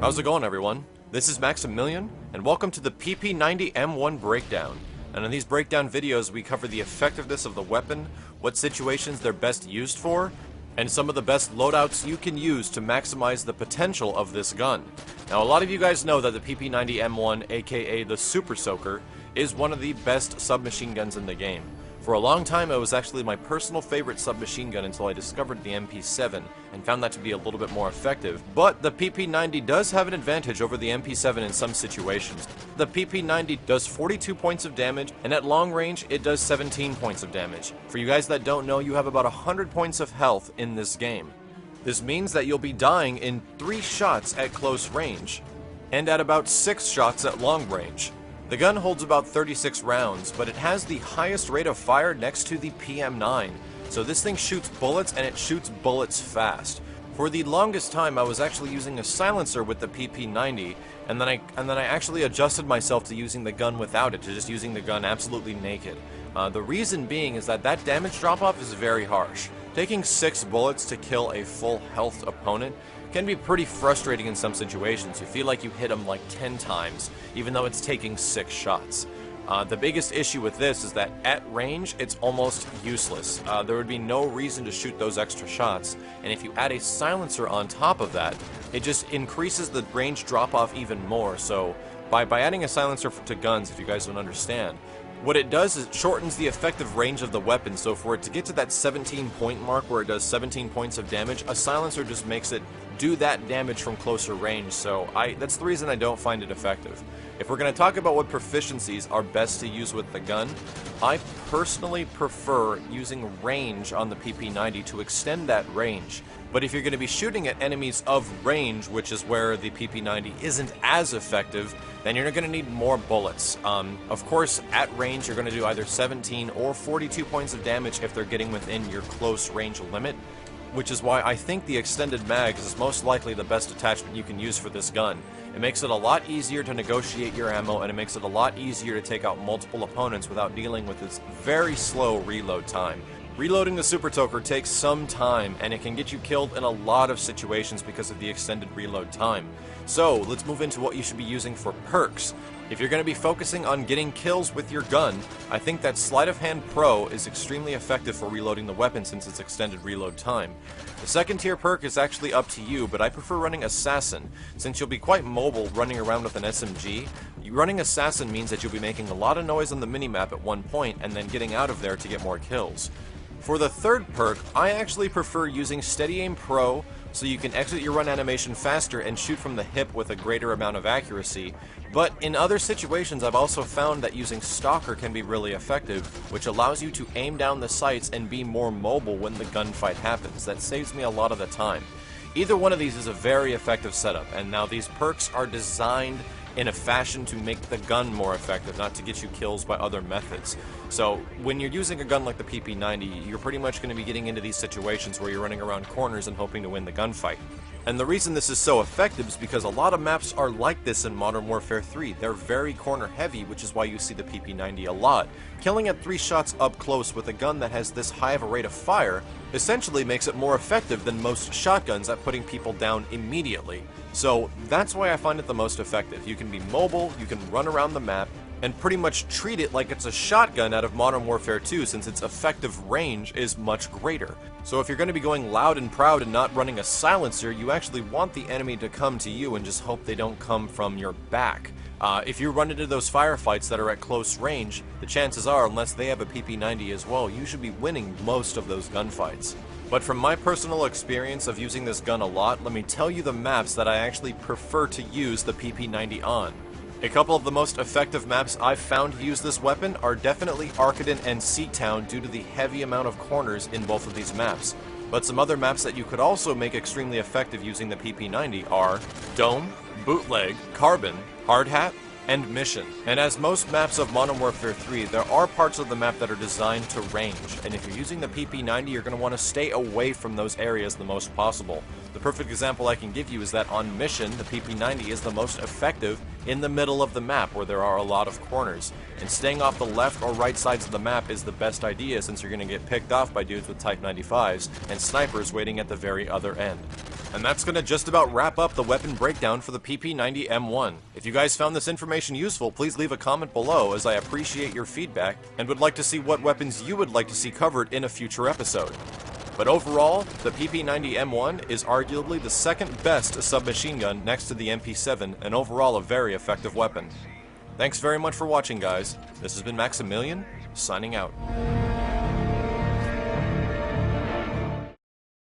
How's it going, everyone? This is Maximilian, and welcome to the PP90M1 breakdown. And in these breakdown videos, we cover the effectiveness of the weapon, what situations they're best used for, and some of the best loadouts you can use to maximize the potential of this gun. Now, a lot of you guys know that the PP90M1, aka the Super Soaker, is one of the best submachine guns in the game. For a long time, it was actually my personal favorite submachine gun until I discovered the MP7 and found that to be a little bit more effective. But the PP90 does have an advantage over the MP7 in some situations. The PP90 does 42 points of damage, and at long range, it does 17 points of damage. For you guys that don't know, you have about 100 points of health in this game. This means that you'll be dying in 3 shots at close range, and at about 6 shots at long range. The gun holds about 36 rounds, but it has the highest rate of fire next to the PM9, so this thing shoots bullets and it shoots bullets fast. For the longest time, I was actually using a silencer with the PP90, and then I actually adjusted myself to using the gun without it, to just using the gun absolutely naked. The reason being is that damage drop-off is very harsh. Taking 6 bullets to kill a full health opponent can be pretty frustrating in some situations. You feel like you hit them like 10 times, even though it's taking 6 shots. The biggest issue with this is that at range, it's almost useless. There would be no reason to shoot those extra shots, and if you add a silencer on top of that, it just increases the range drop-off even more. So by adding a silencer to guns, if you guys don't understand, what it does is it shortens the effective range of the weapon, so for it to get to that 17 point mark where it does 17 points of damage, a silencer just makes it do that damage from closer range, so that's the reason I don't find it effective. If we're going to talk about what proficiencies are best to use with the gun, I personally prefer using range on the PP90 to extend that range. But if you're going to be shooting at enemies of range, which is where the PP90 isn't as effective, then you're going to need more bullets. Of course, at range, you're going to do either 17 or 42 points of damage if they're getting within your close range limit, which is why I think the extended mag is most likely the best attachment you can use for this gun. It makes it a lot easier to negotiate your ammo, and it makes it a lot easier to take out multiple opponents without dealing with this very slow reload time. Reloading the Super Soaker takes some time, and it can get you killed in a lot of situations because of the extended reload time. So, let's move into what you should be using for perks. If you're going to be focusing on getting kills with your gun, I think that Sleight of Hand Pro is extremely effective for reloading the weapon since it's extended reload time. The second tier perk is actually up to you, but I prefer running Assassin. Since you'll be quite mobile running around with an SMG, running Assassin means that you'll be making a lot of noise on the minimap at one point and then getting out of there to get more kills. For the third perk, I actually prefer using Steady Aim Pro, so you can exit your run animation faster and shoot from the hip with a greater amount of accuracy. But in other situations, I've also found that using Stalker can be really effective, which allows you to aim down the sights and be more mobile when the gunfight happens. That saves me a lot of the time. Either one of these is a very effective setup, and now these perks are designed in a fashion to make the gun more effective, not to get you kills by other methods. So when you're using a gun like the PP90, you're pretty much going to be getting into these situations where you're running around corners and hoping to win the gunfight. And the reason this is so effective is because a lot of maps are like this in Modern Warfare 3. They're very corner heavy, which is why you see the PP90 a lot. Killing at 3 shots up close with a gun that has this high of a rate of fire essentially makes it more effective than most shotguns at putting people down immediately. So that's why I find it the most effective. You can be mobile, you can run around the map, and pretty much treat it like it's a shotgun out of Modern Warfare 2 since its effective range is much greater. So if you're going to be going loud and proud and not running a silencer, you actually want the enemy to come to you and just hope they don't come from your back. If you run into those firefights that are at close range, the chances are, unless they have a PP90 as well, you should be winning most of those gunfights. But from my personal experience of using this gun a lot, let me tell you the maps that I actually prefer to use the PP90 on. A couple of the most effective maps I've found to use this weapon are definitely Arcaden and Seatown due to the heavy amount of corners in both of these maps. But some other maps that you could also make extremely effective using the PP90 are Dome, Bootleg, Carbon, Hard Hat, and Mission. And as most maps of Modern Warfare 3, there are parts of the map that are designed to range, and if you're using the PP90, you're going to want to stay away from those areas the most possible. The perfect example I can give you is that on Mission, the PP90 is the most effective in the middle of the map where there are a lot of corners, and staying off the left or right sides of the map is the best idea since you're going to get picked off by dudes with Type 95s and snipers waiting at the very other end. And that's gonna just about wrap up the weapon breakdown for the PP90M1. If you guys found this information useful, please leave a comment below, as I appreciate your feedback and would like to see what weapons you would like to see covered in a future episode. But overall, the PP90M1 is arguably the second best submachine gun next to the MP7, and overall a very effective weapon. Thanks very much for watching, guys. This has been Maximilian, signing out.